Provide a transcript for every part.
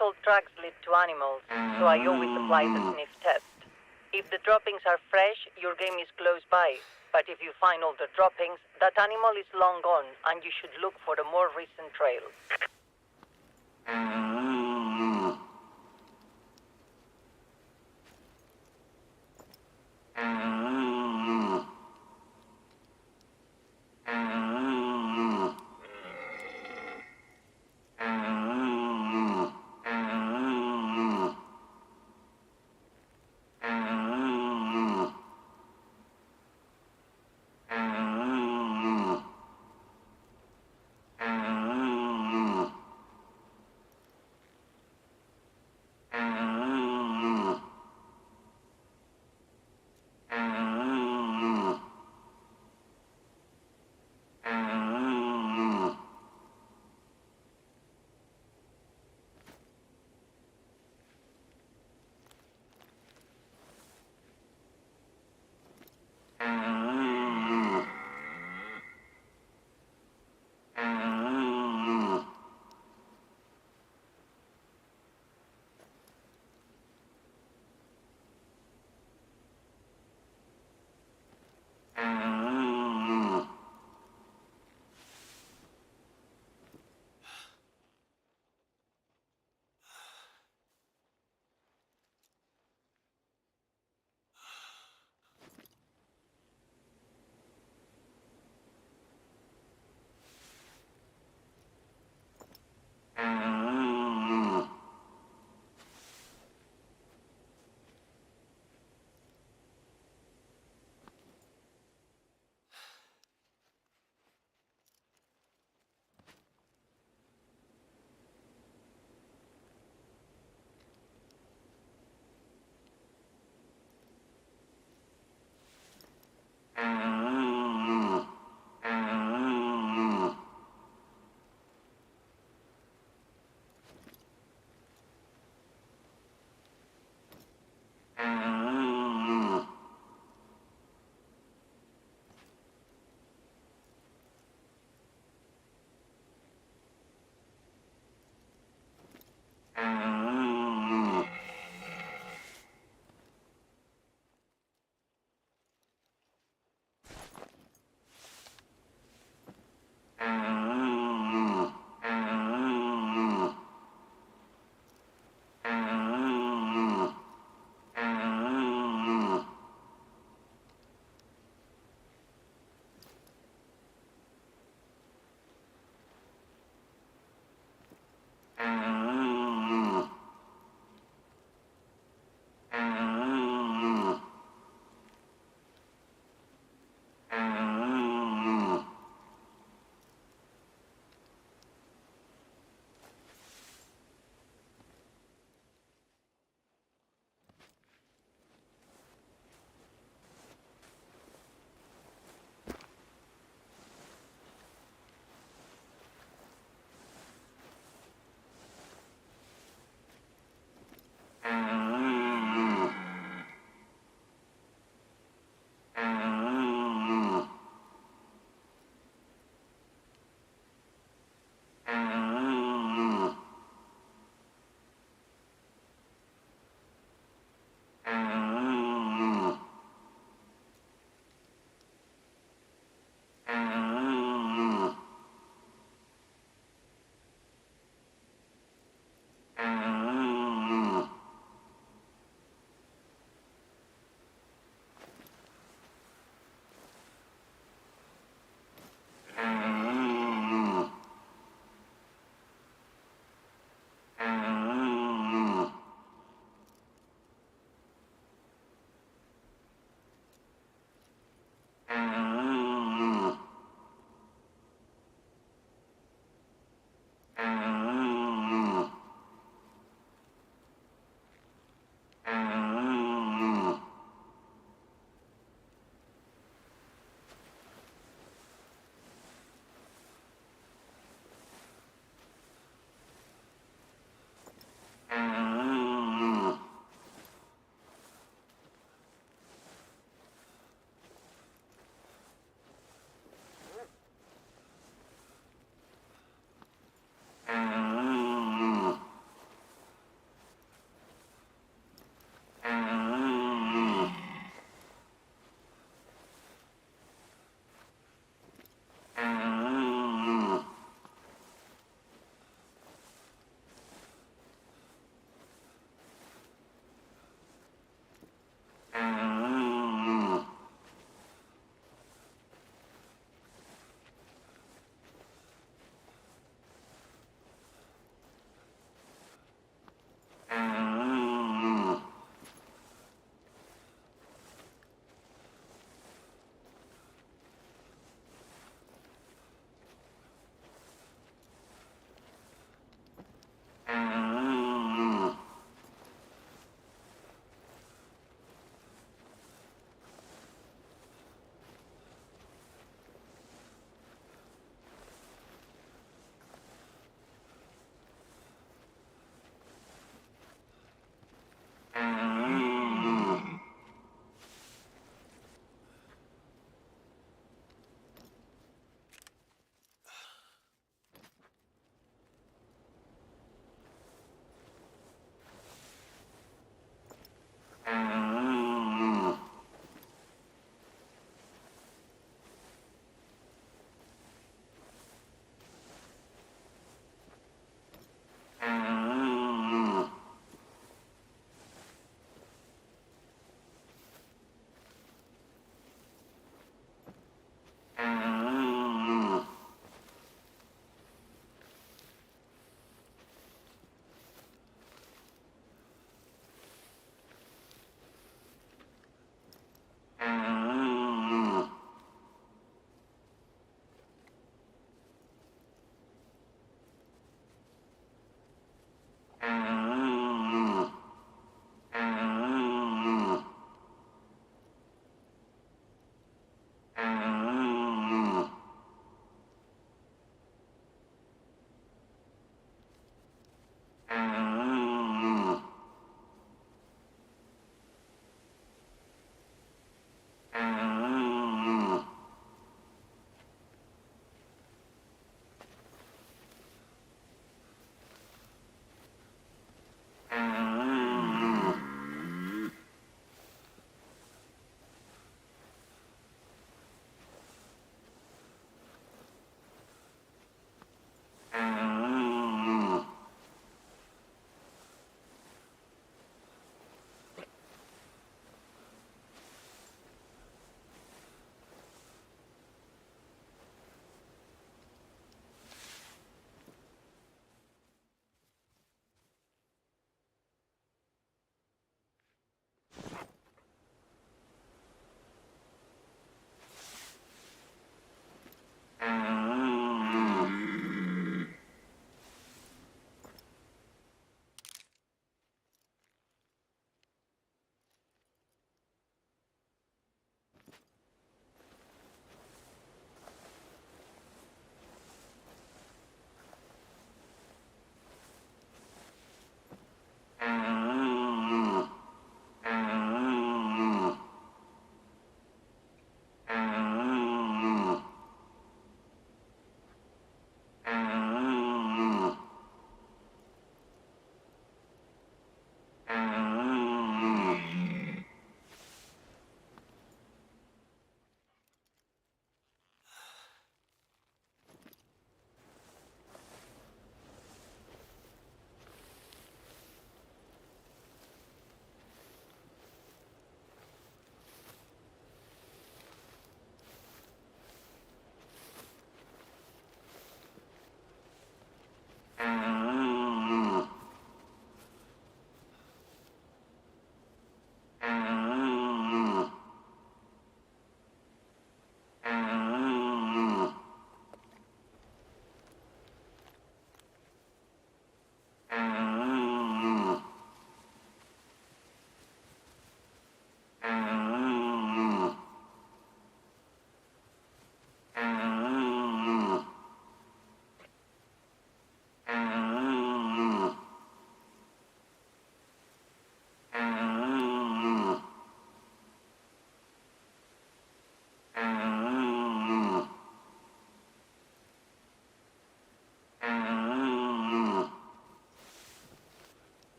all tracks lead to animals, so I always apply the sniff test. If the droppings are fresh, your game is close by. But if you find older droppings, that animal is long gone, and you should look for a more recent trail.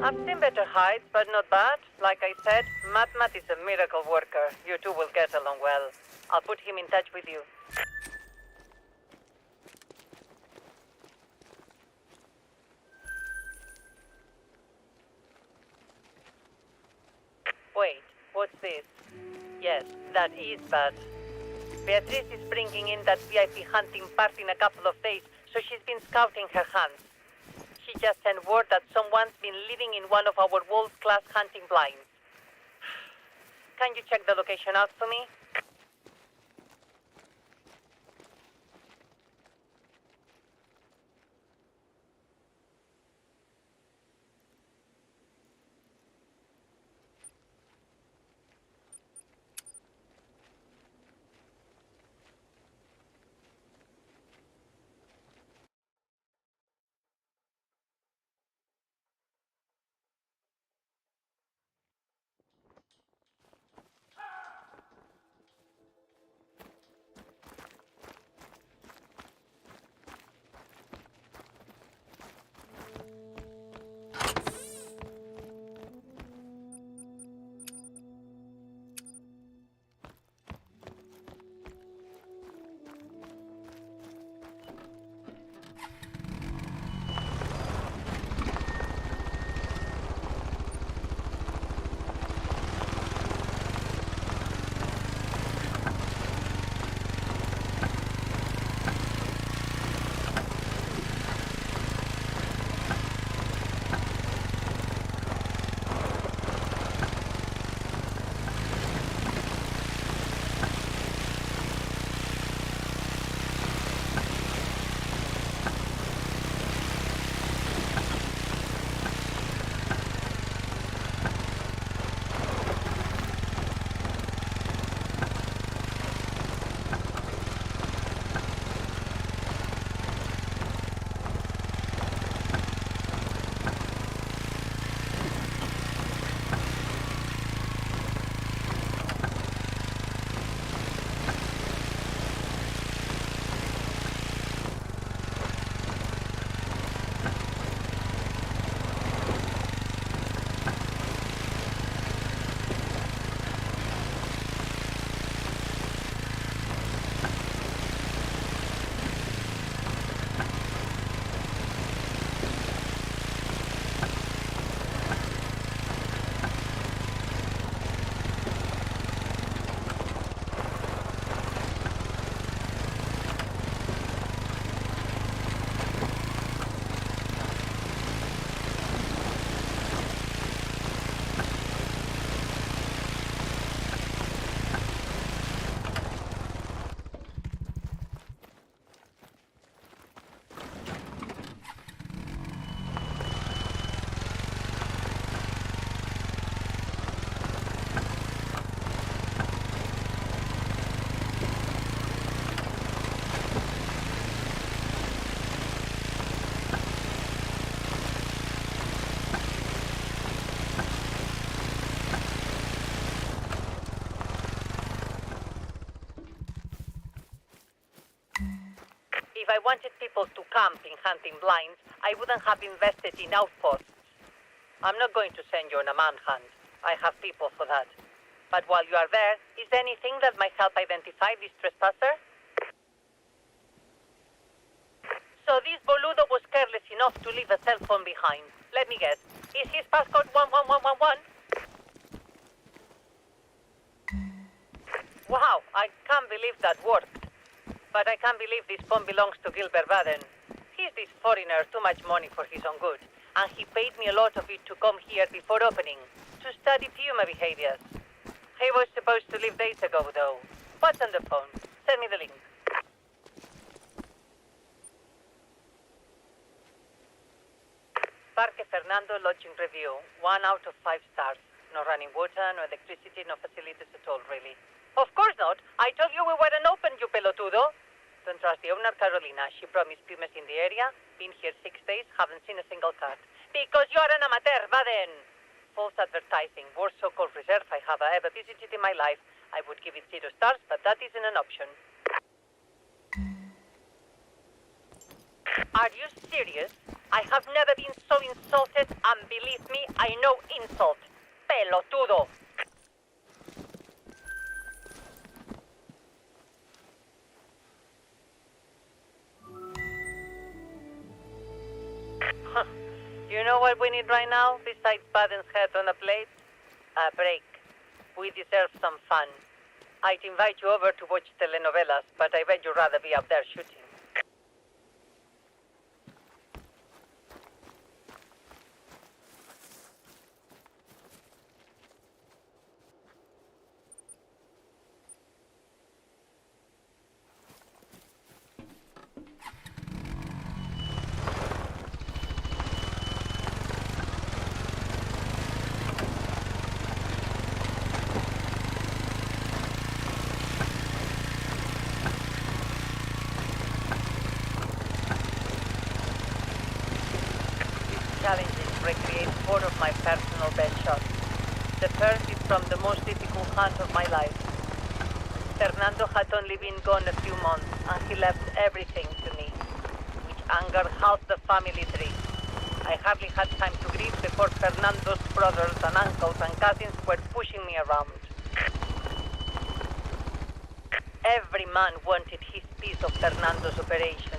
I've seen better hides, but not bad. Like I said, Matt is a miracle worker. You two will get along well. I'll put him in touch with you. Wait, what's this? Yes, that is bad. Beatrice is bringing in that VIP hunting party in a couple of days, so she's been scouting her hands. She just sent word that someone's been living in one of our Wolves-class hunting blinds. Can you check the location out for me? If I wanted people to camp in hunting blinds, I wouldn't have invested in outposts. I'm not going to send you on a manhunt. I have people for that. But while you are there, is there anything that might help identify this trespasser? So this boludo was careless enough to leave a cell phone behind. Let me guess. Is his passcode 11111? Wow, I can't believe that worked. But I can't believe this phone belongs to Gilbert Baden. He's this foreigner, too much money for his own good. And he paid me a lot of it to come here before opening, to study puma behaviors. He was supposed to leave days ago, though. What's on the phone? Send me the link. Parque Fernando Lodging Review. 1 out of 5 stars. No running water, no electricity, no facilities at all, really. Of course not. I told you we weren't open, you pelotudo. Don't trust the owner, Carolina. She promised pumas in the area. Been here 6 days, haven't seen a single cat. Because you're an amateur, Baden. False advertising. Worst so-called reserve I have ever visited in my life. I would give it 0 stars, but that isn't an option. Are you serious? I have never been so insulted, and believe me, I know insult. Pelotudo! You know what we need right now, besides Baden's head on a plate? A break. We deserve some fun. I'd invite you over to watch telenovelas, but I bet you'd rather be up there shooting. Challenges recreate four of my personal best shots. The first is from the most difficult hunt of my life. Fernando had only been gone a few months, and he left everything to me, which angered half the family tree. I hardly had time to grieve before Fernando's brothers and uncles and cousins were pushing me around. Every man wanted his piece of Fernando's operation.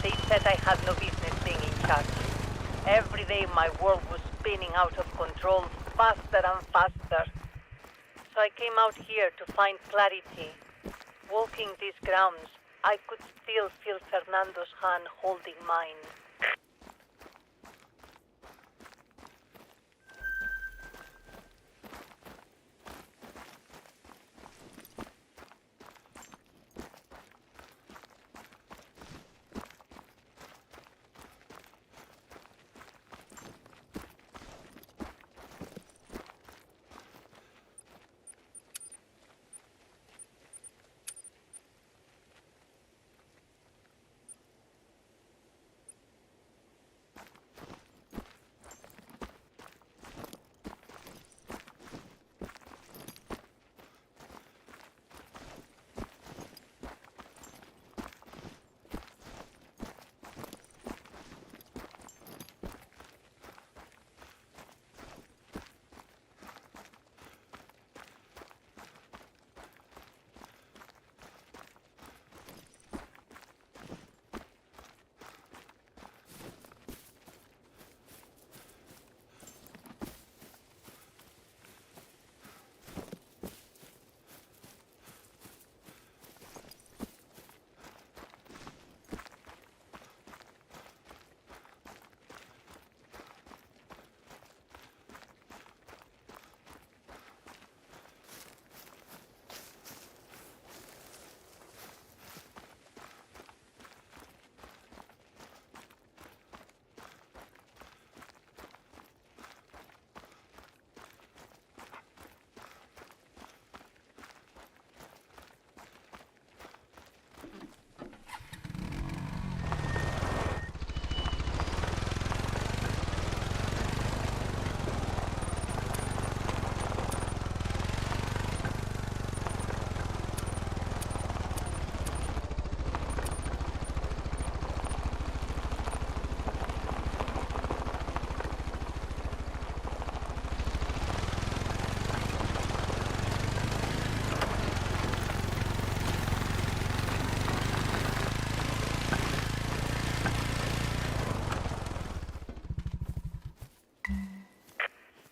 They said I had no business being in charge. Every day my world was spinning out of control, faster and faster. So I came out here to find clarity. Walking these grounds, I could still feel Fernando's hand holding mine.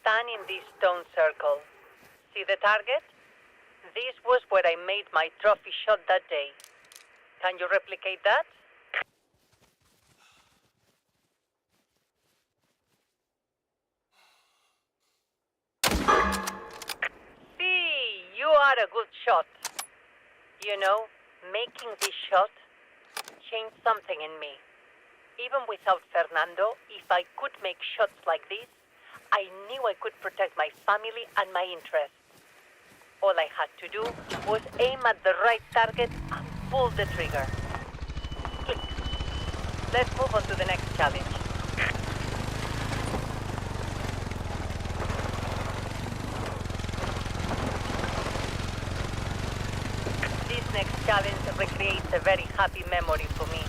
Stand in this stone circle. See the target? This was where I made my trophy shot that day. Can you replicate that? See, you are a good shot. You know, making this shot changed something in me. Even without Fernando, if I could make shots like this, I knew I could protect my family and my interests. All I had to do was aim at the right target and pull the trigger. Click. Let's move on to the next challenge. This next challenge recreates a very happy memory for me.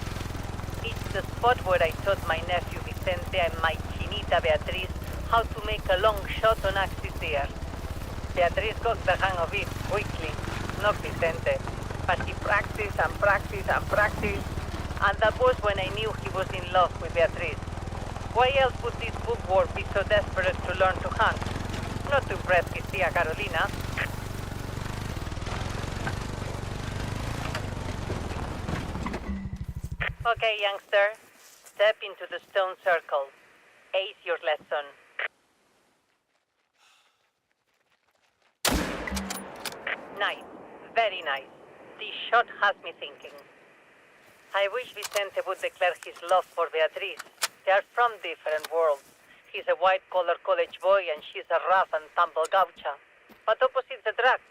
It's the spot where I taught my nephew Vicente and my chinita Beatriz how to make a long shot on axis there. Beatriz got the hang of it quickly, not Vicente. But he practiced and practiced and practiced, and that was when I knew he was in love with Beatriz. Why else would this bookworm be so desperate to learn to hunt? Not to impress his tia Carolina. Okay, youngster. Step into the stone circle. Ace your lesson. Nice. Very nice. This shot has me thinking. I wish Vicente would declare his love for Beatriz. They are from different worlds. He's a white-collar college boy and she's a rough and tumble gaucha. But opposites attract.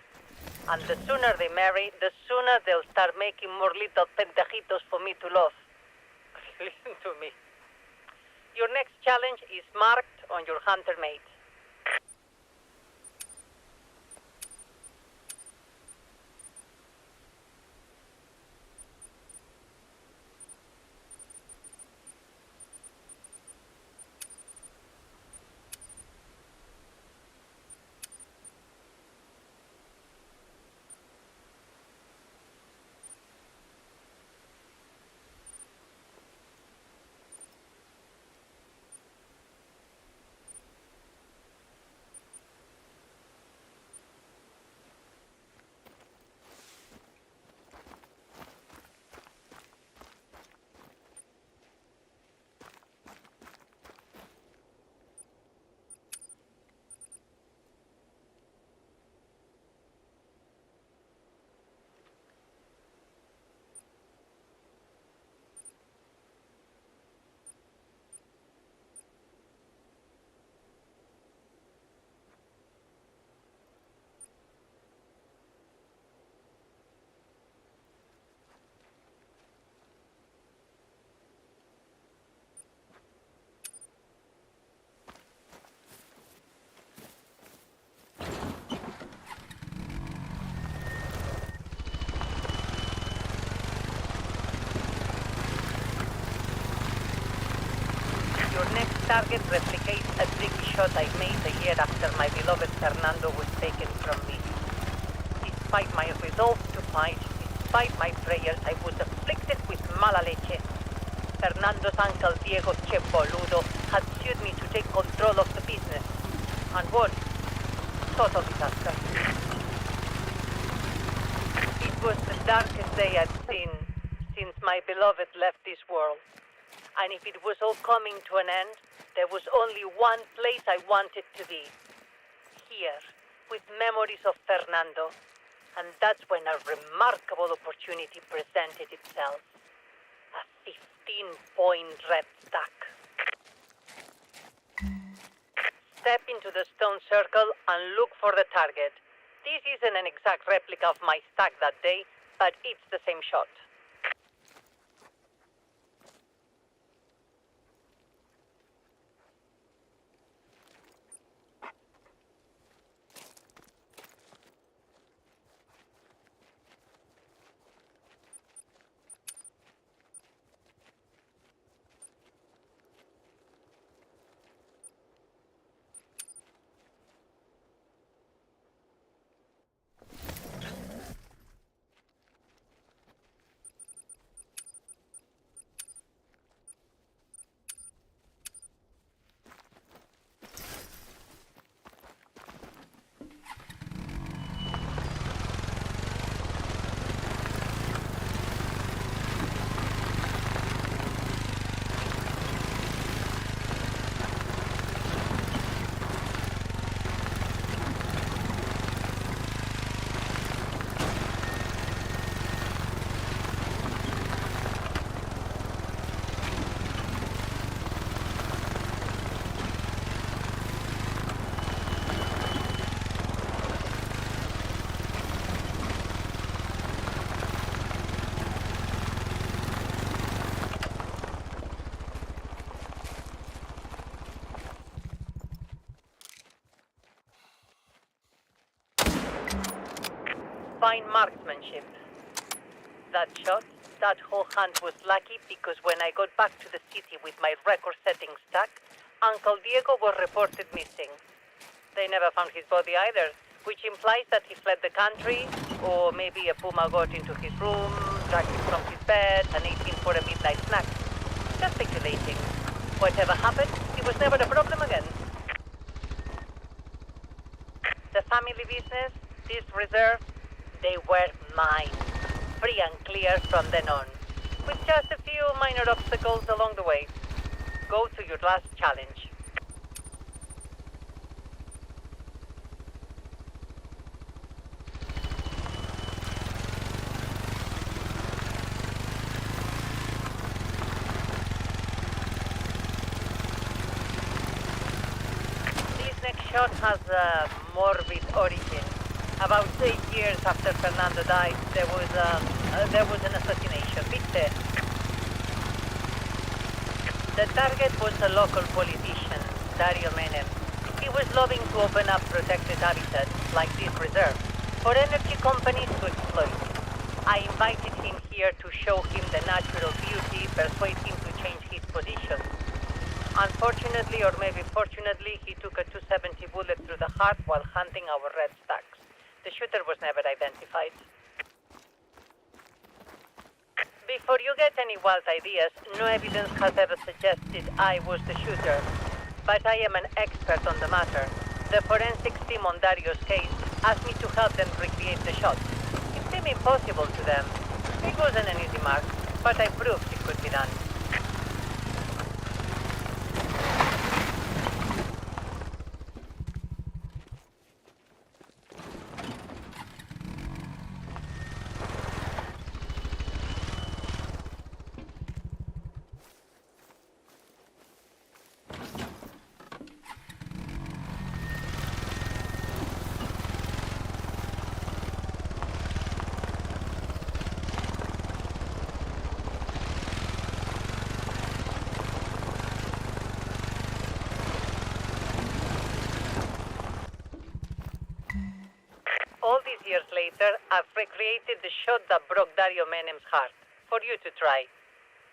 And the sooner they marry, the sooner they'll start making more little pendejitos for me to love. Listen to me. Your next challenge is marked on your hunter mate. Your next target replicates a tricky shot I made a year after my beloved Fernando was taken from me. Despite my resolve to fight, despite my prayers, I was afflicted with mala leche. Fernando's uncle Diego Che Boludo had sued me to take control of the business. And what? Total disaster. It was the darkest day I'd seen since my beloved left this world. And if it was all coming to an end, there was only one place I wanted to be. Here, with memories of Fernando. And that's when a remarkable opportunity presented itself. A 15-point red stack. Step into the stone circle and look for the target. This isn't an exact replica of my stack that day, but it's the same shot. Fine marksmanship. That shot, that whole hunt was lucky because when I got back to the city with my record-setting stack, Uncle Diego was reported missing. They never found his body either, which implies that he fled the country, or maybe a puma got into his room, dragged him from his bed, and ate him for a midnight snack. Just speculating. Whatever happened, he was never a problem again. The family business, this reserve, they were mine. Free and clear from then on, with just a few minor obstacles along the way. Go to your last challenge. This next shot has a morbid origin. About 8 years after Fernando died, there was an assassination. ¿Viste? The target was a local politician, Dario Menem. He was lobbying to open up protected habitats, like this reserve, for energy companies to exploit. I invited him here to show him the natural beauty, persuade him to change his position. Unfortunately, or maybe fortunately, he took a 270 bullet through the heart while hunting our red stacks. The shooter was never identified. Before you get any wild ideas, no evidence has ever suggested I was the shooter. But I am an expert on the matter. The forensics team on Dario's case asked me to help them recreate the shot. It seemed impossible to them. It wasn't an easy mark, but I proved it could be done. All these years later, I've recreated the shot that broke Dario Menem's heart, for you to try.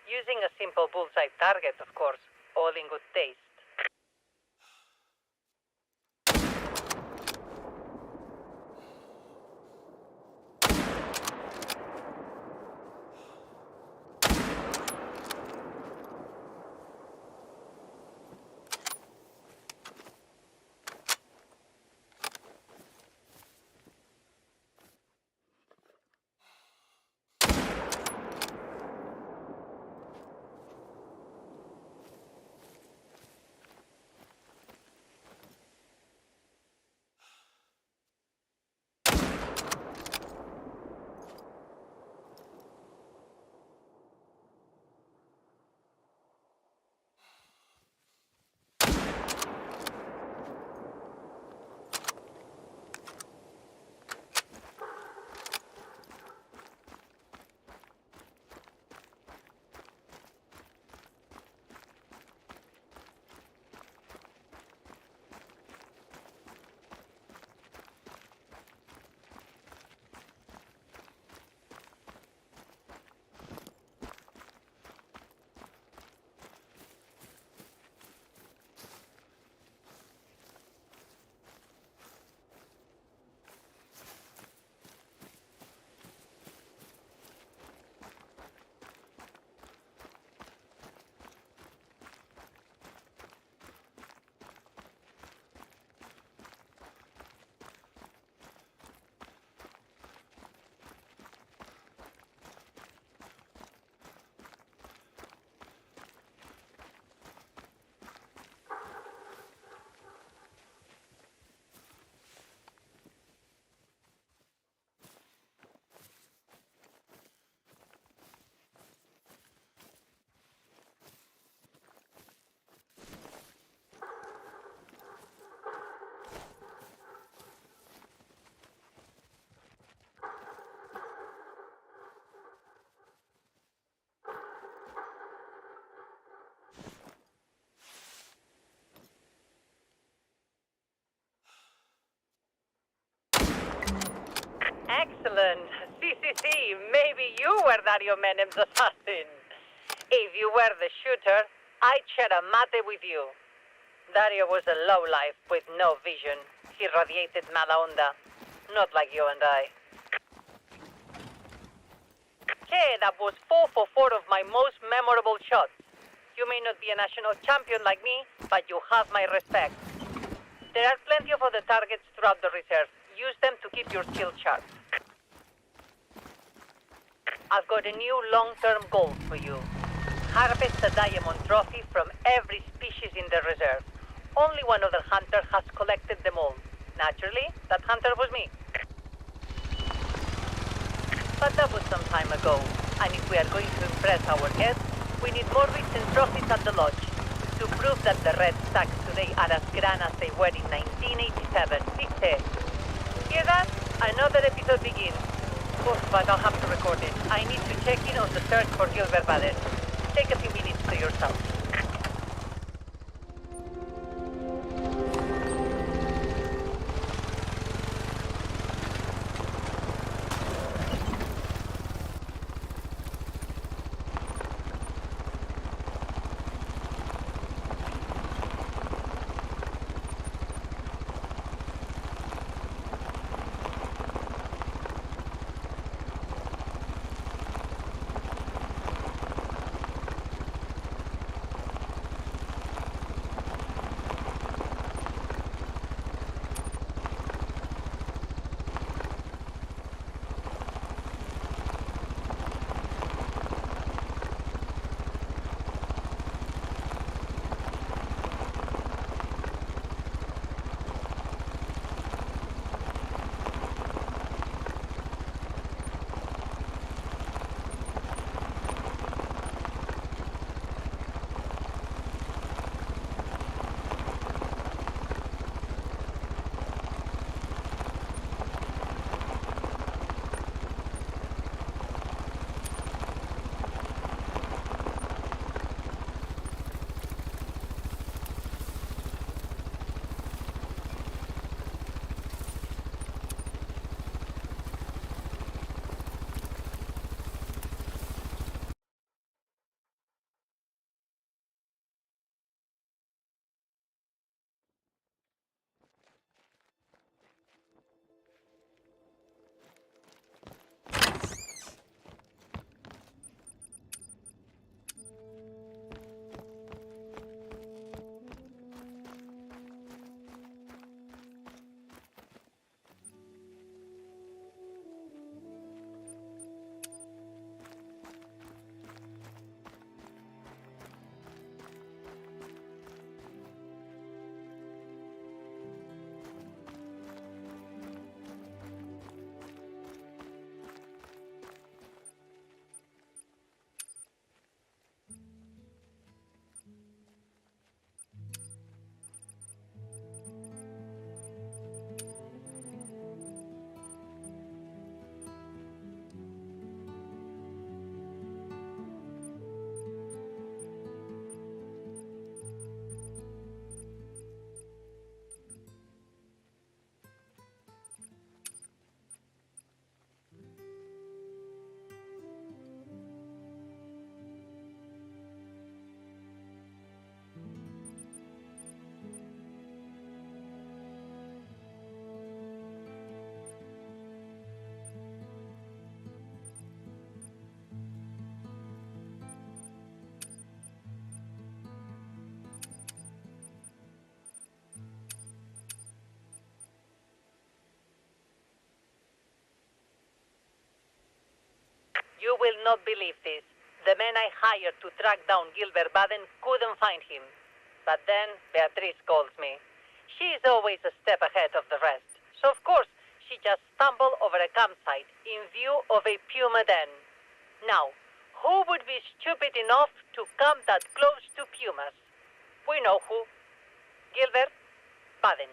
Using a simple bullseye target, of course, all in good taste. see. Maybe you were Dario Menem's assassin. If you were the shooter, I'd share a mate with you. Dario was a lowlife with no vision. He radiated mala onda. Not like you and I. Okay, that was 4 for 4 of my most memorable shots. You may not be a national champion like me, but you have my respect. There are plenty of other targets throughout the reserve. Use them to keep your skills sharp. I've got a new long-term goal for you. Harvest a diamond trophy from every species in the reserve. Only one other hunter has collected them all. Naturally, that hunter was me. But that was some time ago, and if we are going to impress our guests, we need more recent trophies at the lodge to prove that the red stacks today are as grand as they were in 1987. Viste? Hear that? Another episode begins. Oof, but I'll have to record it. I need to check in on the search for Gilbert Baden. Take a few minutes to yourself. You will not believe this. The men I hired to track down Gilbert Baden couldn't find him. But then Beatrice calls me. She is always a step ahead of the rest. So of course, she just stumbled over a campsite in view of a puma den. Now, who would be stupid enough to come that close to pumas? We know who. Gilbert Baden.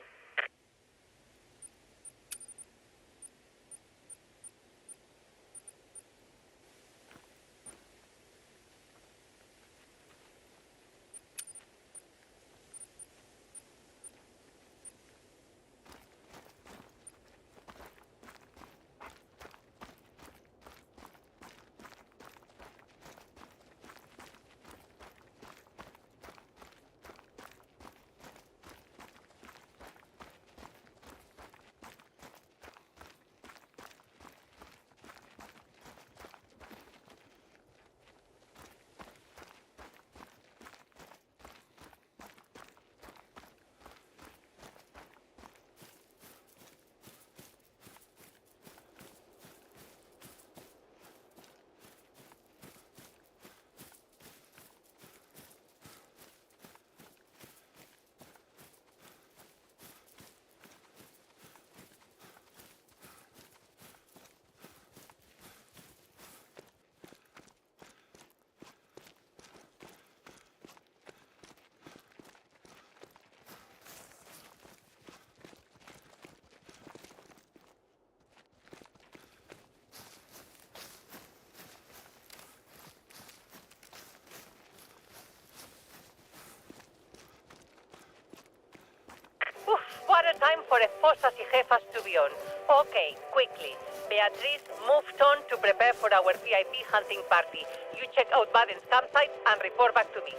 for esposas y jefas to be on. Okay, quickly. Beatriz moved on to prepare for our VIP hunting party. You check out Baden's campsite and report back to me.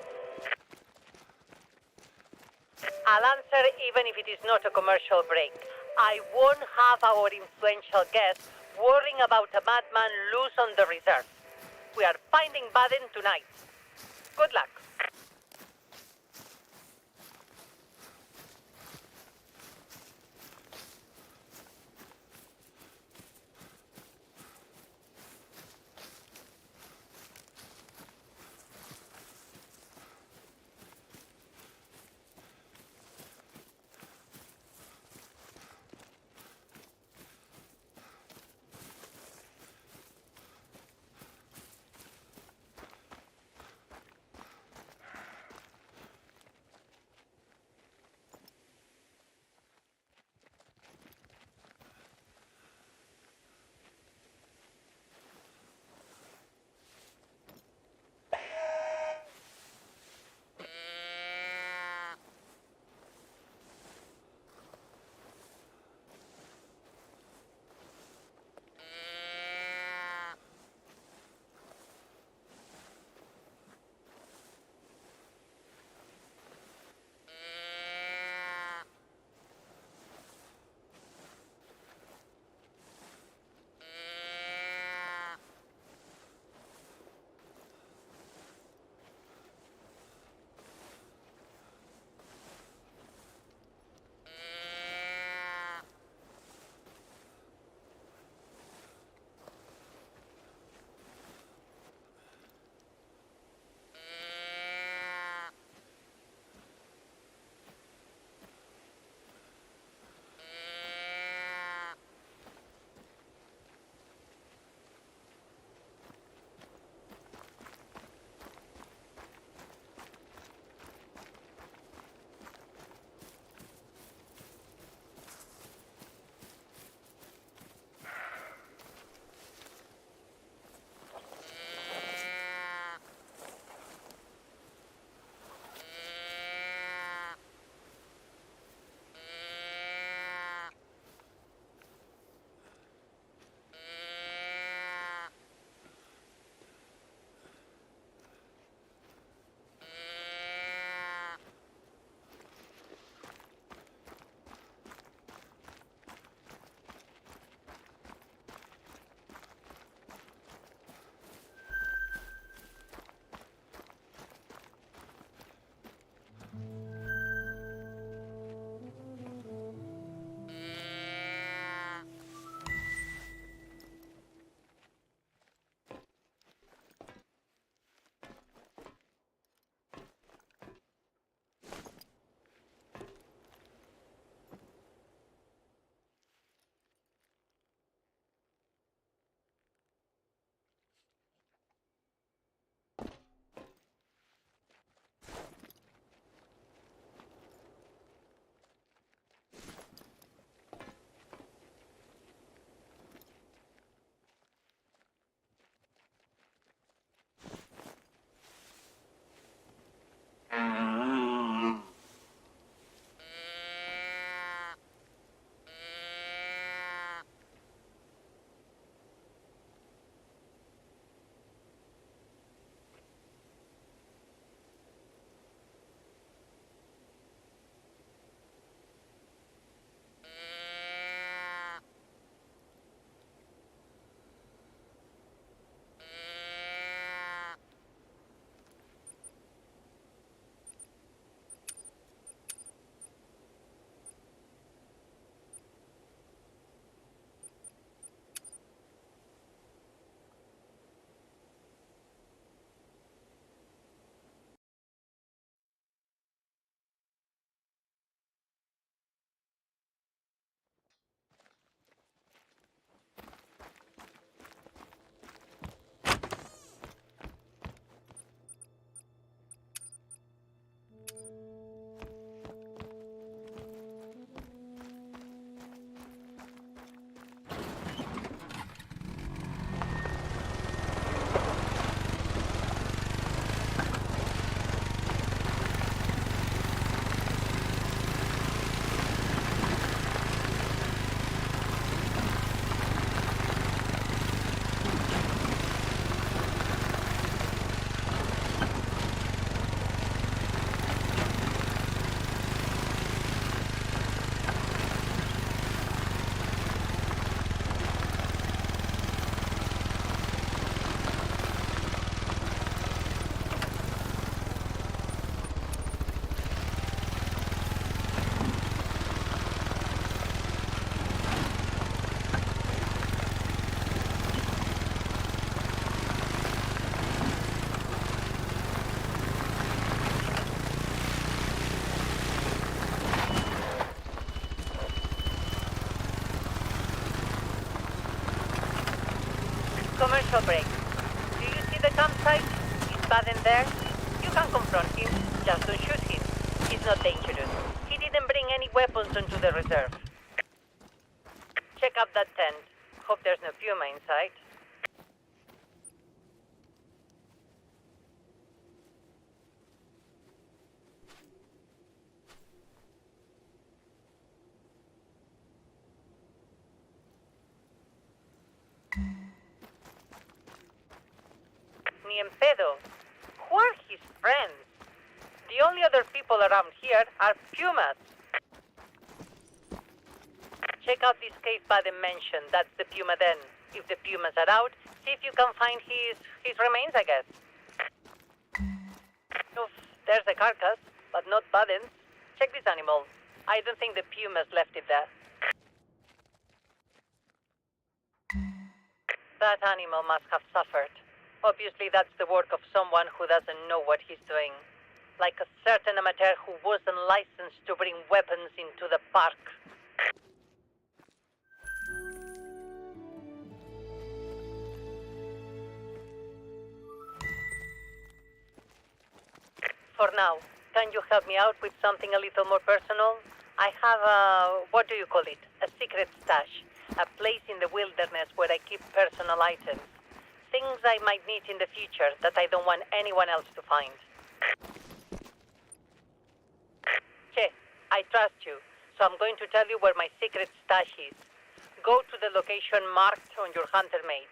I'll answer even if it is not a commercial break. I won't have our influential guest worrying about a madman loose on the reserve. We are finding Baden tonight. Good luck. Commercial break. Do you see the campsite? Is Baden there? You can confront him. Just don't shoot him. He's not dangerous. He didn't bring any weapons onto the reserve. Check out that tent. Hope there's no puma inside. Ni en pedo. Who are his friends? The only other people around here are pumas. Check out this cave by the mansion. That's the puma den. If the pumas are out, see if you can find his remains, I guess. Oof, there's the carcass, but not Baden's. Check this animal. I don't think the pumas left it there. That animal must have suffered. Obviously, that's the work of someone who doesn't know what he's doing. Like a certain amateur who wasn't licensed to bring weapons into the park. For now, can you help me out with something a little more personal? I have what do you call it? A secret stash. A place in the wilderness where I keep personal items. Things I might need in the future that I don't want anyone else to find. Che, I trust you, so I'm going to tell you where my secret stash is. Go to the location marked on your hunter mate.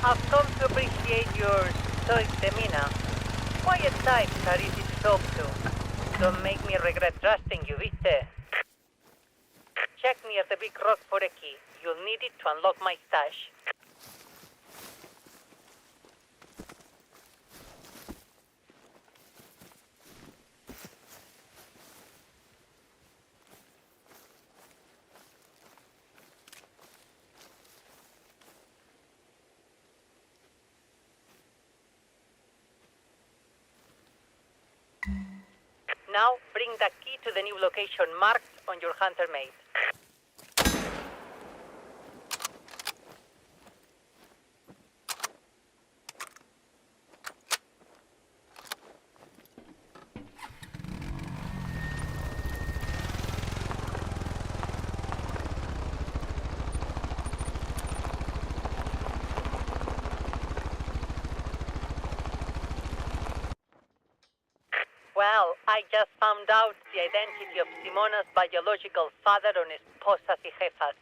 I've come to appreciate your stoic demeanor. Quiet types are easy to talk to. Don't make me regret trusting you, viste? Check near the big rock for a key. You'll need it to unlock my stash. Now, bring the key to the new location marked on your hunter mate. Well, I just found out the identity of Simona's biological father on Esposas y Jefas.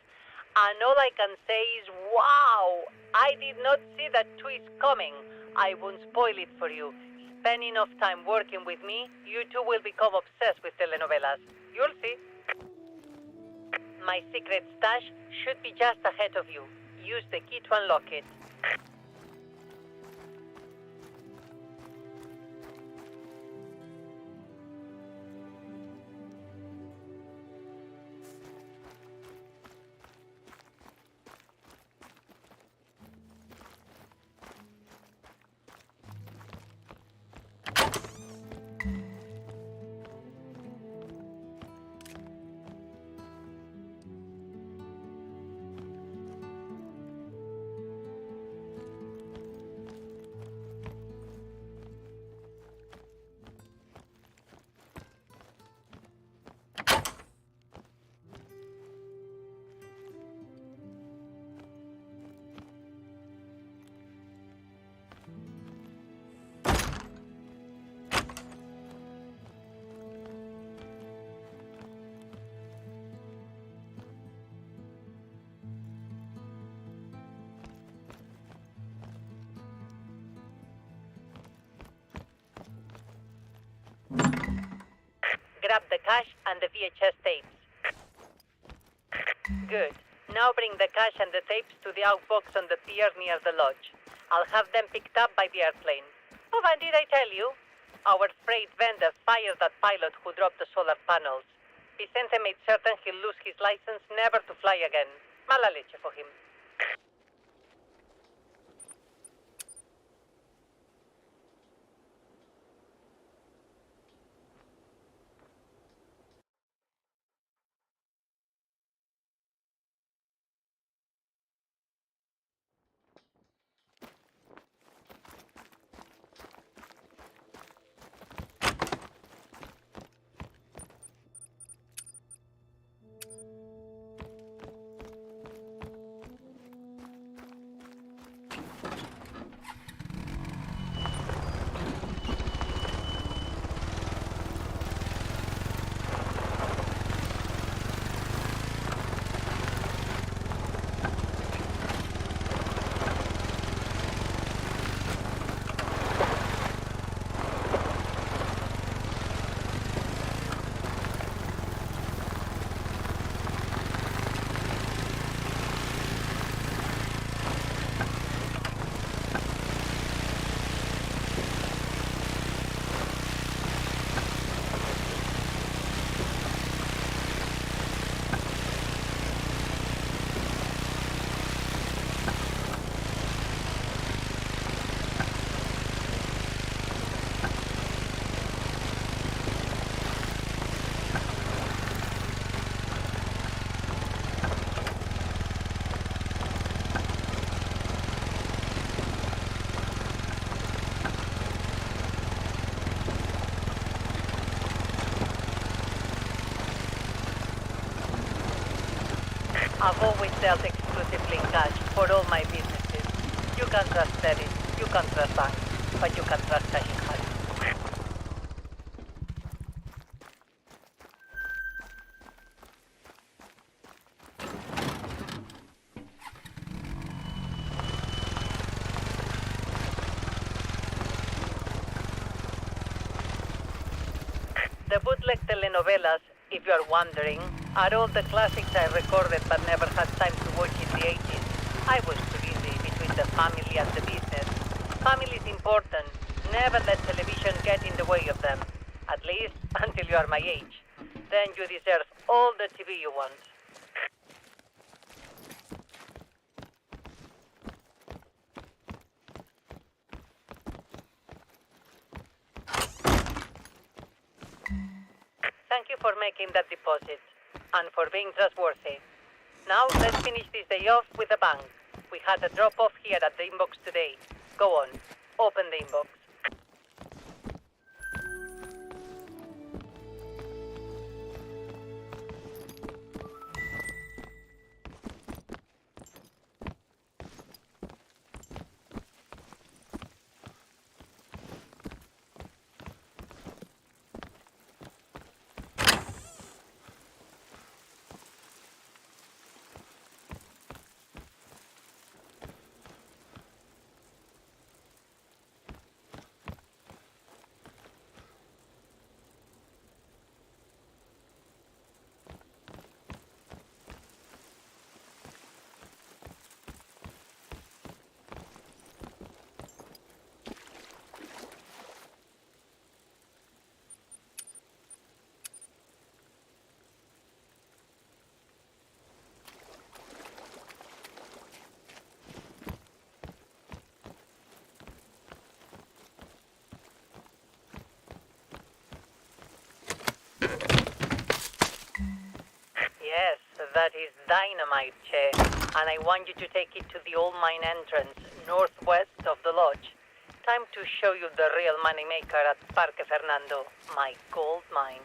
And all I can say is, wow! I did not see that twist coming. I won't spoil it for you. spend enough time working with me, you two will become obsessed with telenovelas. You'll see. My secret stash should be just ahead of you. Use the key to unlock it. Grab the cash and the VHS tapes. Good. Now bring the cash and the tapes to the outbox on the pier near the lodge. I'll have them picked up by the airplane. Oh, and did I tell you? Our freight vendor fired that pilot who dropped the solar panels. Vicente made certain he'll lose his license never to fly again. Mala leche for him. I've always dealt exclusively in cash for all my businesses. You can trust credit, you can trust banks, but you can trust cash in hand. The bootleg telenovelas, if you are wondering, are all the classics I recorded but never had time to watch in the 80s. I was too busy between the family and the business. Family is important. Never let television get in the way of them. At least until you are my age. Then you deserve all the TV you want. Thank you for making that deposit, and for being trustworthy. Now, let's finish this day off with a bang. We had a drop-off here at the inbox today. Go on, open the inbox. That is dynamite, Che, and I want you to take it to the old mine entrance, northwest of the lodge. Time to show you the real moneymaker at Parque Fernando, my gold mine.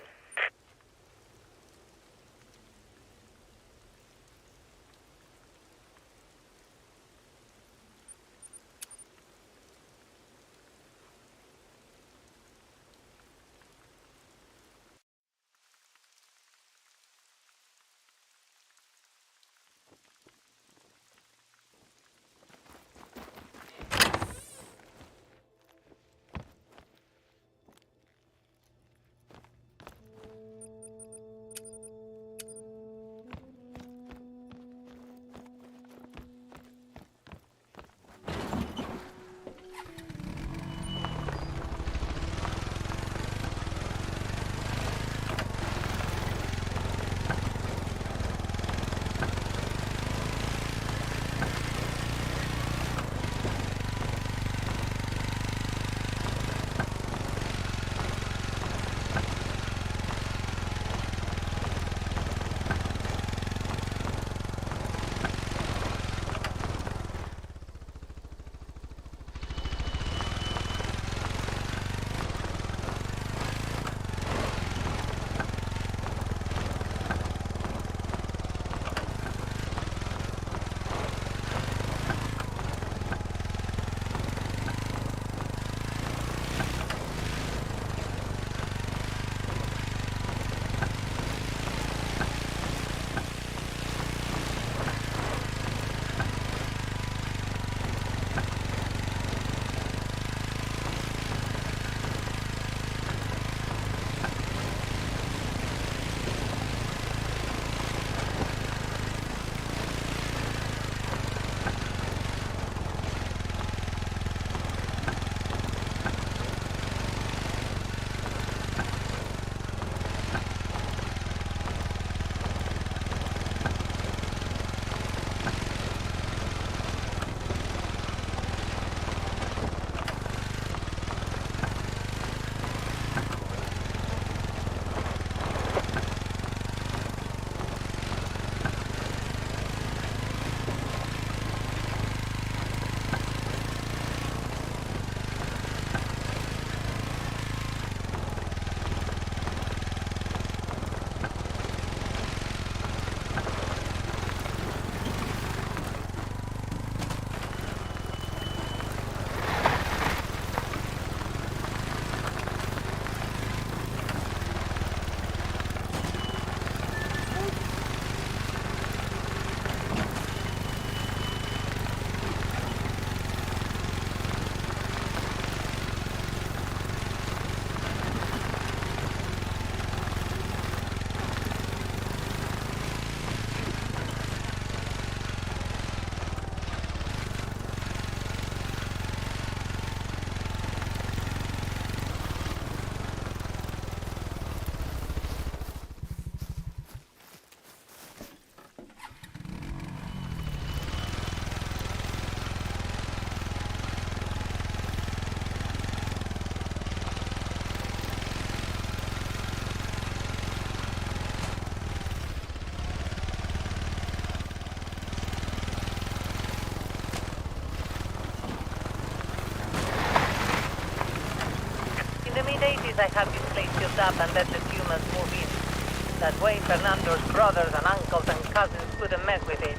Mid-80s, I had this place built up and let the humans move in. That way, Fernando's brothers and uncles and cousins couldn't mess with it.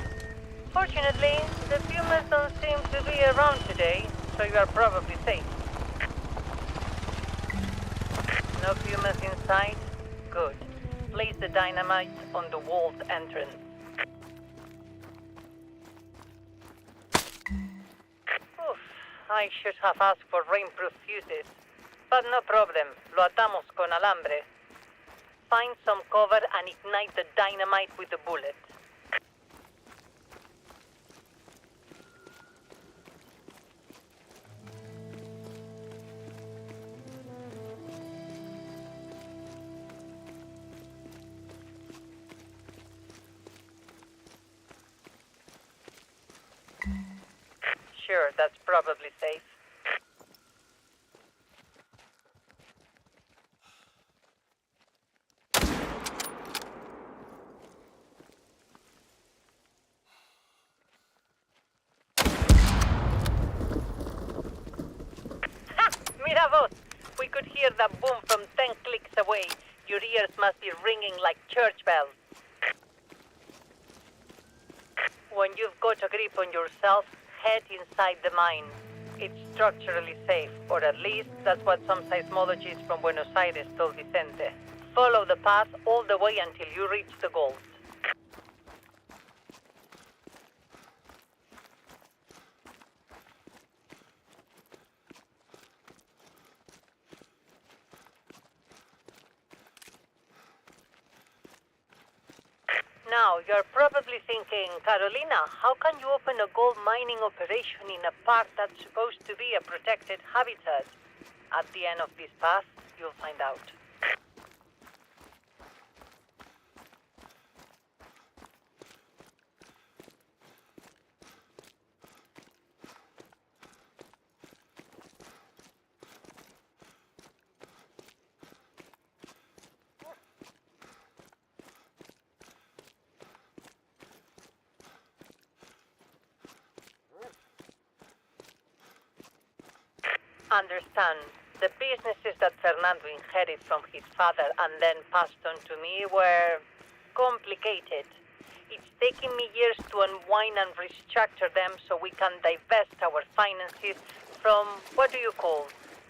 Fortunately, the humans don't seem to be around today, so you are probably safe. No humans inside? Good. Place the dynamite on the walled entrance. Oof, I should have asked for rainproof fuses. But no problem, lo atamos con alambre. Find some cover and ignite the dynamite with the bullet. Sure, that's probably safe. could hear that boom from 10 clicks away. Your ears must be ringing like church bells. When you've got a grip on yourself, head inside the mine. It's structurally safe, or at least that's what some seismologists from Buenos Aires told Vicente. Follow the path all the way until you reach the gold. Now, you're probably thinking, Carolina, how can you open a gold mining operation in a park that's supposed to be a protected habitat? At the end of this path, you'll find out. Understand, the businesses that Fernando inherited from his father and then passed on to me were complicated. It's taken me years to unwind and restructure them so we can divest our finances from, what do you call,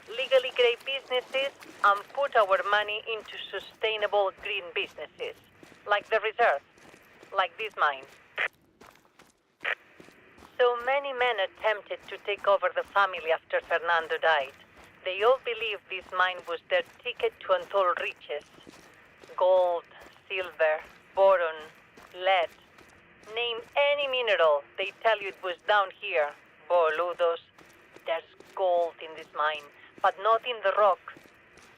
legally grey businesses and put our money into sustainable green businesses, like the reserve, like this mine. So many men attempted to take over the family after Fernando died. They all believed this mine was their ticket to untold riches. Gold, silver, boron, lead. Name any mineral, they tell you it was down here. Boludos. There's gold in this mine, but not in the rock.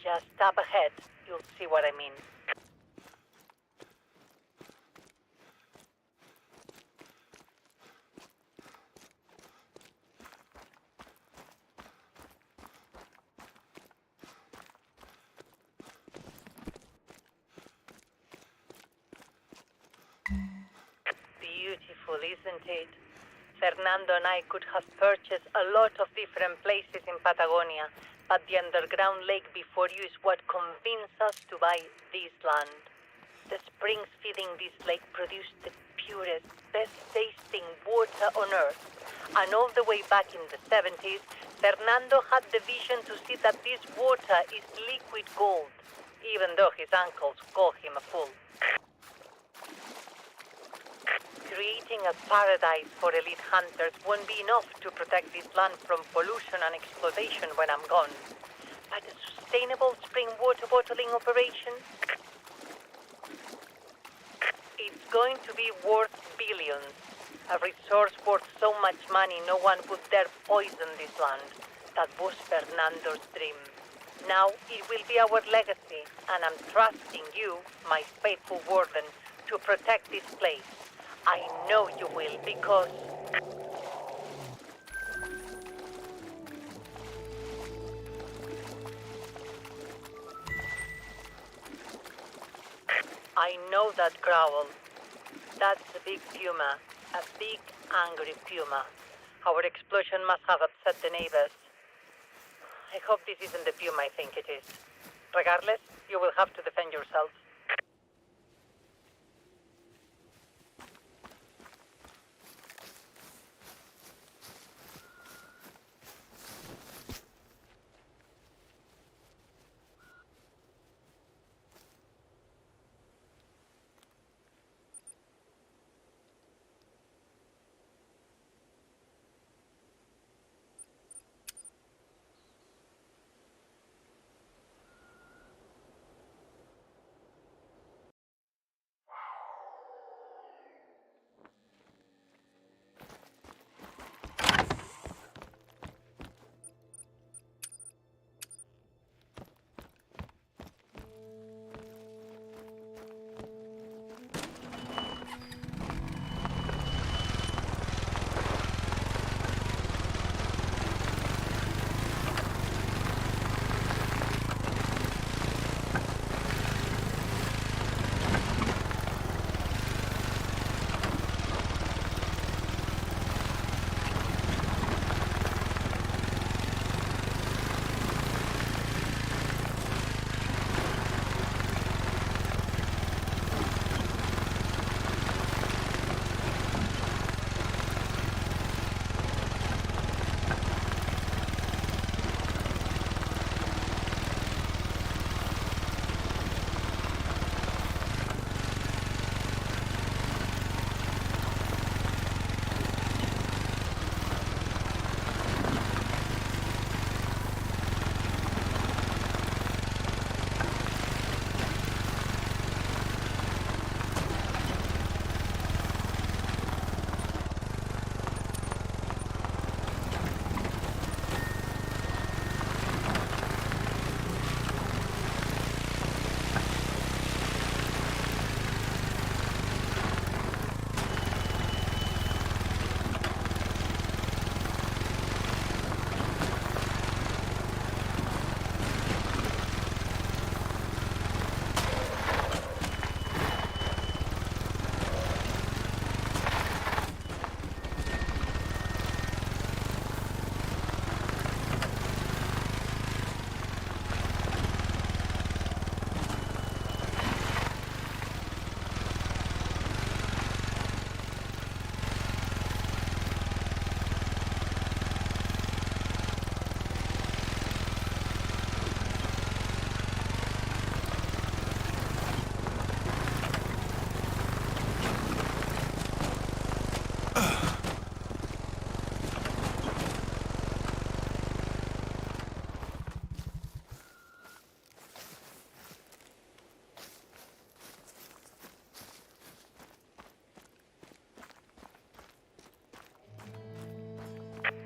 Just up ahead, you'll see what I mean. Beautiful, isn't it? Fernando and I could have purchased a lot of different places in Patagonia, but the underground lake before you is what convinced us to buy this land. The springs feeding this lake produce the purest, best-tasting water on earth. And all the way back in the 70s, Fernando had the vision to see that this water is liquid gold, even though his uncles call him a fool. Creating a paradise for elite hunters won't be enough to protect this land from pollution and exploitation when I'm gone. But a sustainable spring water bottling operation? It's going to be worth billions. A resource worth so much money no one would dare poison this land. That was Fernando's dream. Now it will be our legacy, and I'm trusting you, my faithful warden, to protect this place. I know you will, because... I know that growl. That's a big puma. A big, angry puma. Our explosion must have upset the neighbors. I hope this isn't the puma I think it is. Regardless, you will have to defend yourself.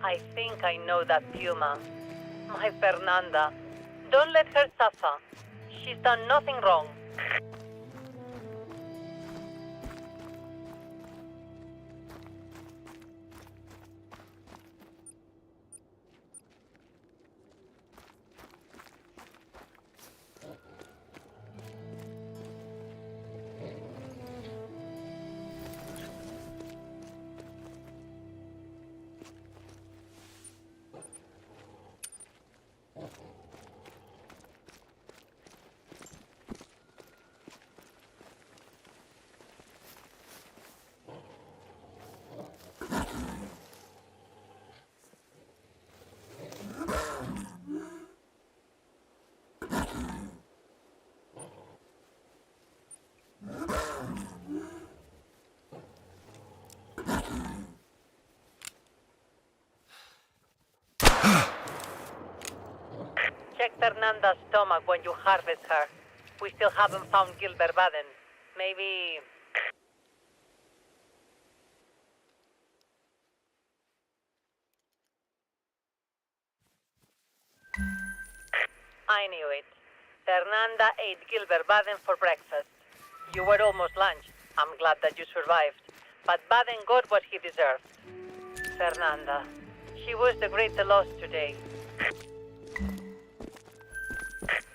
I think I know that puma. My Fernanda. Don't let her suffer. She's done nothing wrong. Check Fernanda's stomach when you harvest her. We still haven't found Gilbert Baden. Maybe... I knew it. Fernanda ate Gilbert Baden for breakfast. You were almost lunch. I'm glad that you survived. But Baden got what he deserved. Fernanda. She was the great loss today.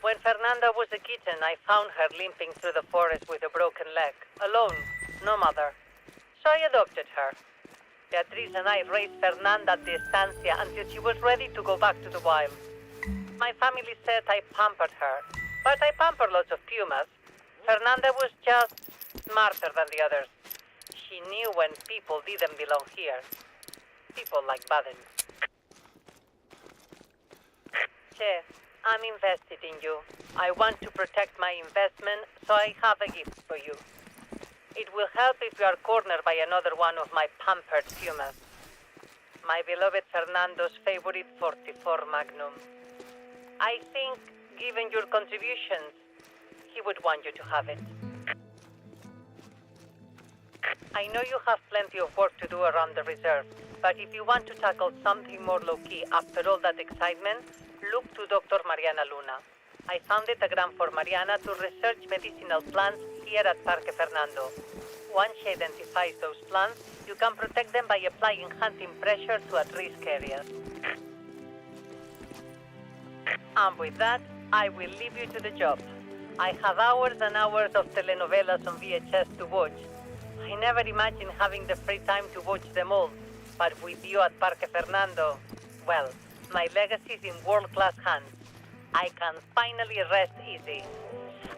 When Fernanda was a kitten, I found her limping through the forest with a broken leg. Alone. No mother. So I adopted her. Beatriz and I raised Fernanda at the estancia until she was ready to go back to the wild. My family said I pampered her, but I pamper lots of pumas. Fernanda was just smarter than the others. She knew when people didn't belong here. People like Baden. Che, I'm invested in you. I want to protect my investment, so I have a gift for you. It will help if you are cornered by another one of my pampered pumas. My beloved Fernando's favorite 44 Magnum. I think, given your contributions, he would want you to have it. I know you have plenty of work to do around the reserve, but if you want to tackle something more low-key after all that excitement, look to Dr. Mariana Luna. I founded a grant for Mariana to research medicinal plants here at Parque Fernando. Once she identifies those plants, you can protect them by applying hunting pressure to at-risk areas. And with that, I will leave you to the job. I have hours and hours of telenovelas on VHS to watch. I never imagined having the free time to watch them all, but with you at Parque Fernando, well, my legacy is in world-class hands. I can finally rest easy.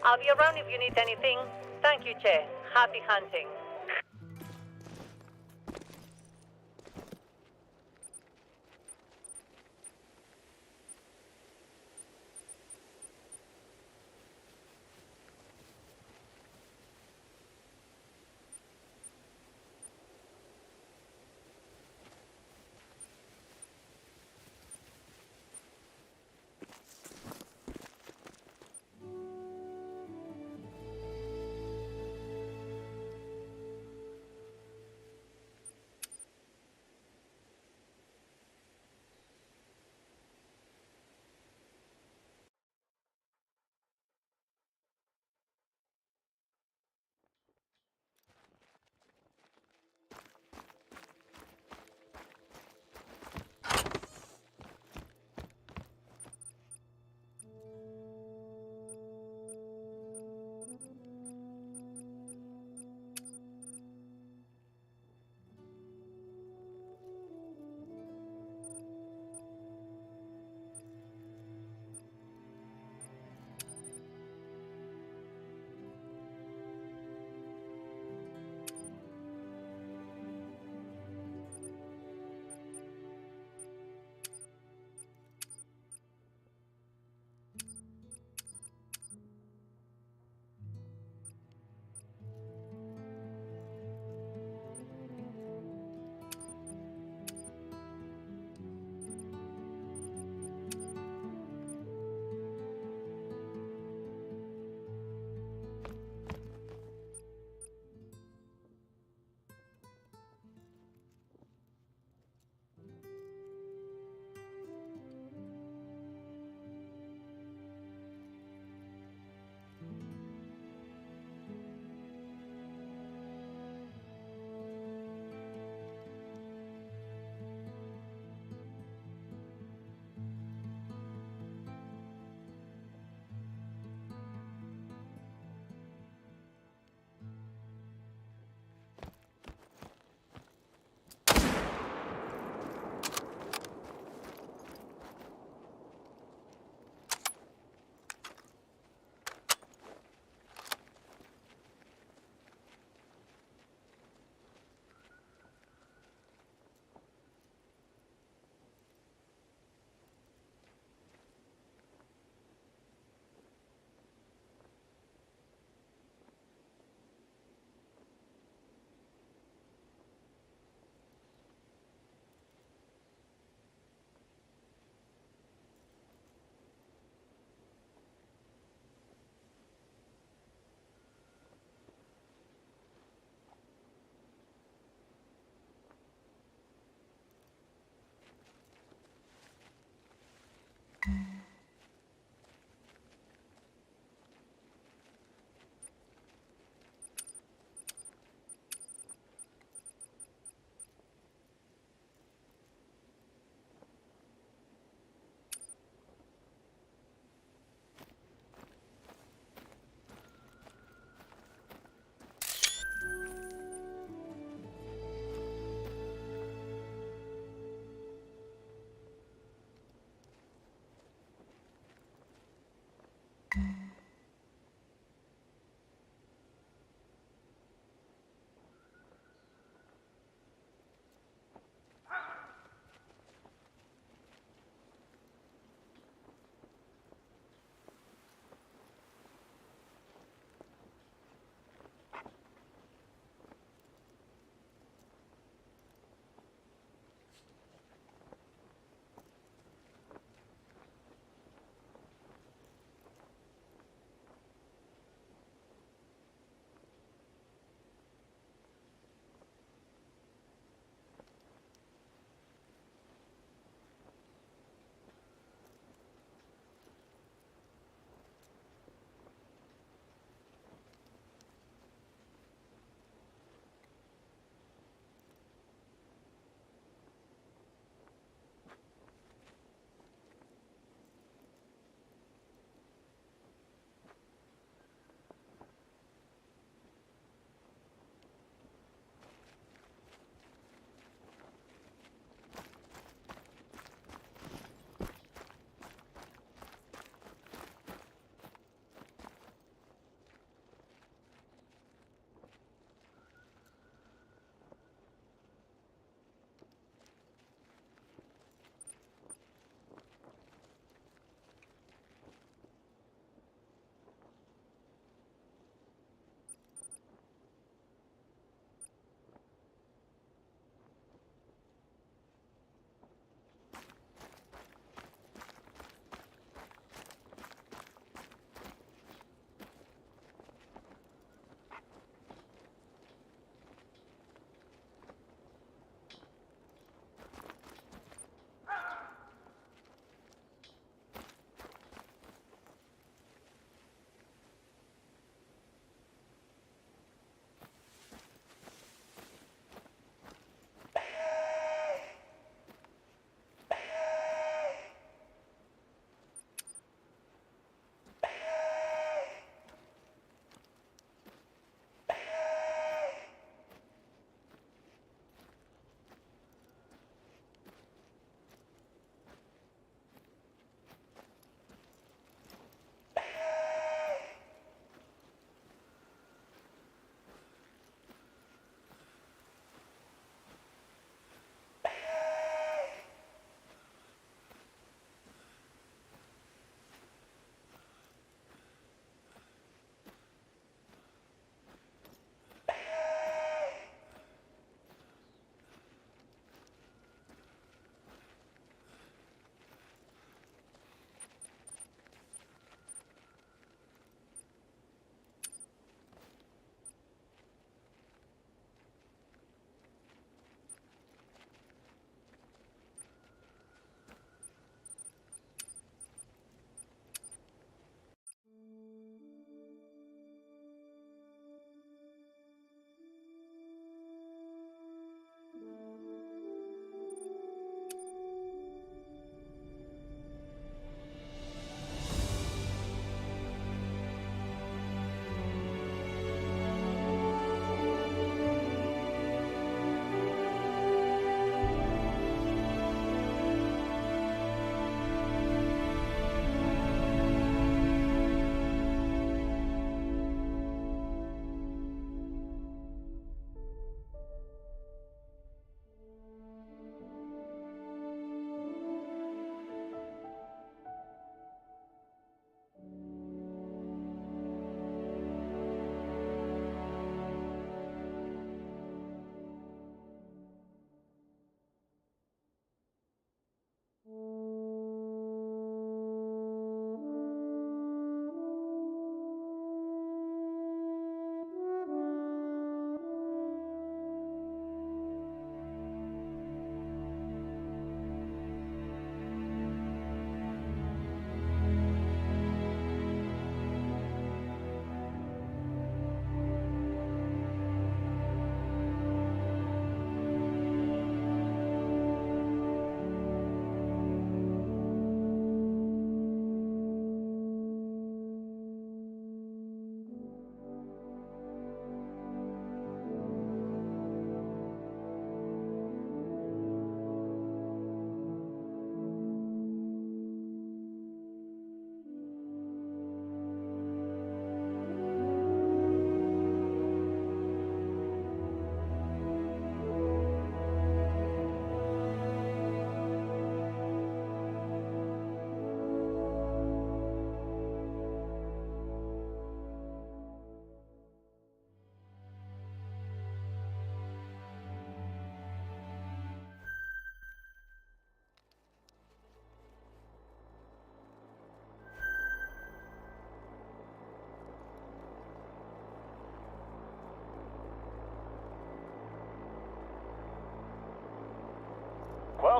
I'll be around if you need anything. Thank you, Che. Happy hunting.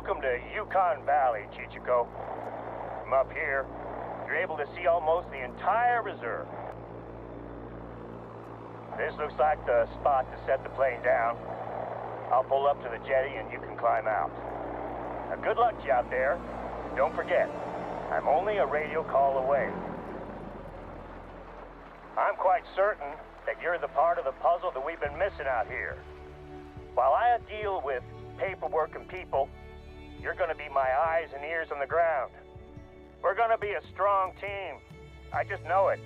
Welcome to Yukon Valley, Chichiko. From up here, you're able to see almost the entire reserve. This looks like the spot to set the plane down. I'll pull up to the jetty and you can climb out. Now, good luck to you out there. Don't forget, I'm only a radio call away. I'm quite certain that you're the part of the puzzle that we've been missing out here. While I deal with paperwork and people, you're gonna be my eyes and ears on the ground. We're gonna be a strong team. I just know it.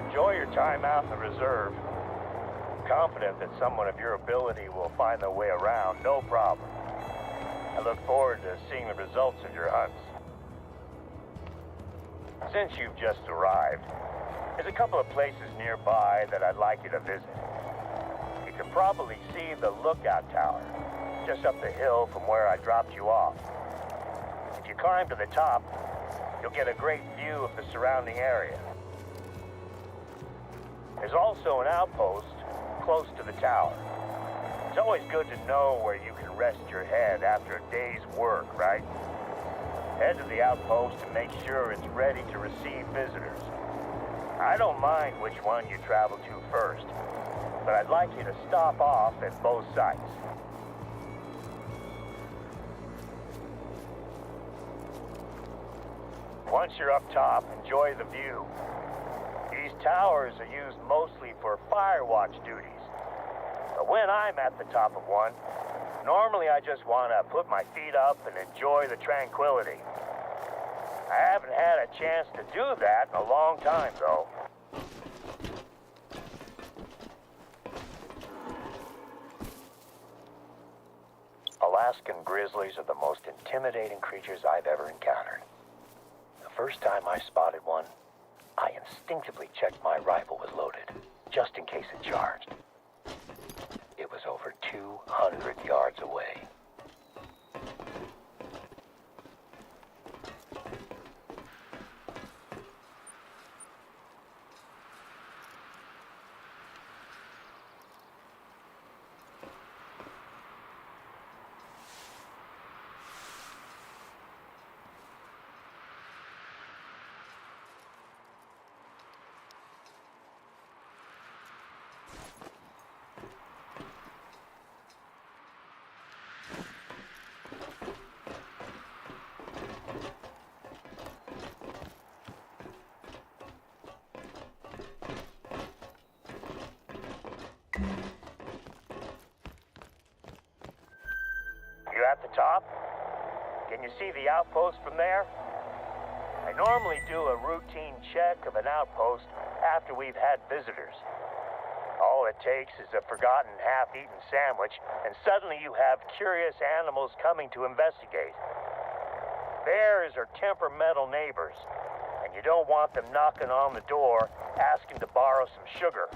Enjoy your time out in the reserve. I'm confident that someone of your ability will find their way around, no problem. I look forward to seeing the results of your hunts. Since you've just arrived, there's a couple of places nearby that I'd like you to visit. You can probably see the lookout tower, just up the hill from where I dropped you off. If you climb to the top, you'll get a great view of the surrounding area. There's also an outpost close to the tower. It's always good to know where you can rest your head after a day's work, right? Head to the outpost and make sure it's ready to receive visitors. I don't mind which one you travel to first, but I'd like you to stop off at both sites. Once you're up top, enjoy the view. These towers are used mostly for fire watch duties. But when I'm at the top of one, normally I just want to put my feet up and enjoy the tranquility. I haven't had a chance to do that in a long time, though. Alaskan grizzlies are the most intimidating creatures I've ever encountered. The first time I spotted one, I instinctively checked my rifle was loaded, just in case it charged. It was over 200 yards away. You at the top? Can you see the outpost from there? I normally do a routine check of an outpost after we've had visitors. All it takes is a forgotten half-eaten sandwich, and suddenly you have curious animals coming to investigate. Bears are temperamental neighbors, and you don't want them knocking on the door asking to borrow some sugar.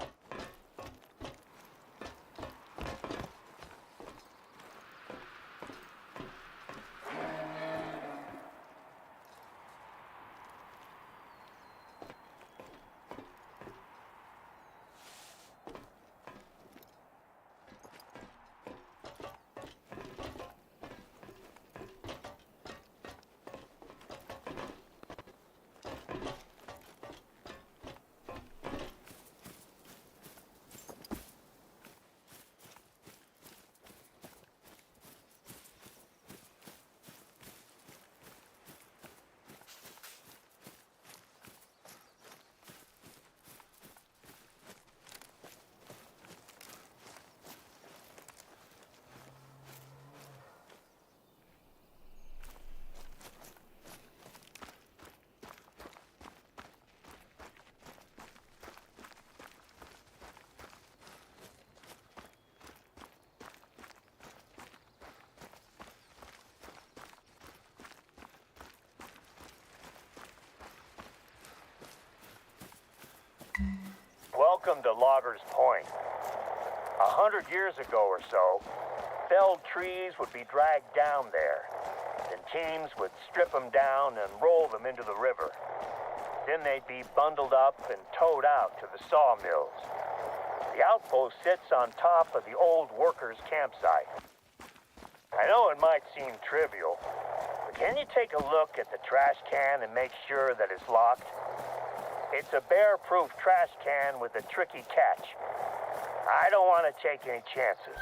Welcome to Loggers Point. 100 years ago or so, Felled trees would be dragged down there. Then teams would strip them down and roll them into the river. Then they'd be bundled up and towed out to the sawmills. The outpost sits on top of the old workers' campsite. I know it might seem trivial, but can you take a look at the trash can and make sure that it's locked? It's a bear-proof trash can with a tricky catch. I don't want to take any chances.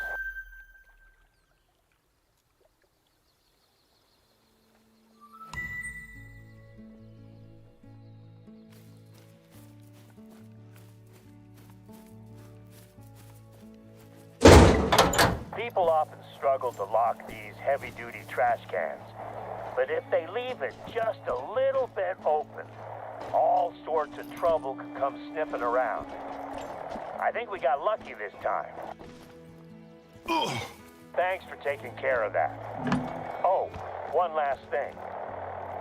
People often struggle to lock these heavy-duty trash cans, but if they leave it just a little bit open, all sorts of trouble could come sniffing around. I think we got lucky this time. Thanks for taking care of that. Oh, one last thing.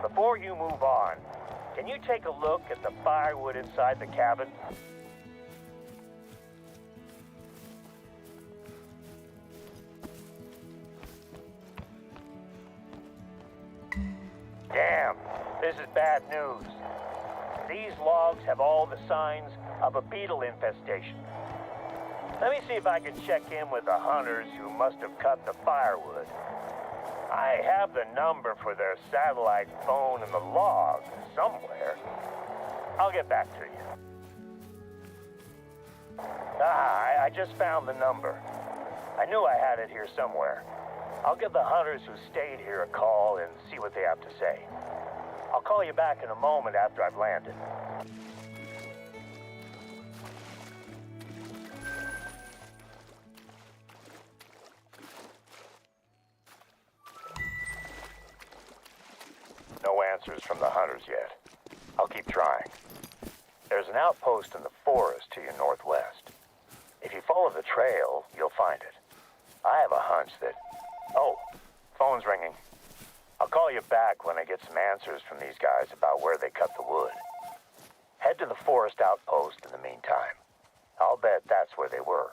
Before you move on, can you take a look at the firewood inside the cabin? Damn, this is bad news. These logs have all the signs of a beetle infestation. Let me see if I can check in with the hunters who must have cut the firewood. I have the number for their satellite phone in the log somewhere. I'll get back to you. I just found the number. I knew I had it here somewhere. I'll give the hunters who stayed here a call and see what they have to say. I'll call you back in a moment after I've landed. No answers from the hunters yet. I'll keep trying. There's an outpost in the forest to your northwest. If you follow the trail, you'll find it. I have a hunch that... Oh, phone's ringing. I'll call you back when I get some answers from these guys about where they cut the wood. Head to the forest outpost in the meantime. I'll bet that's where they were.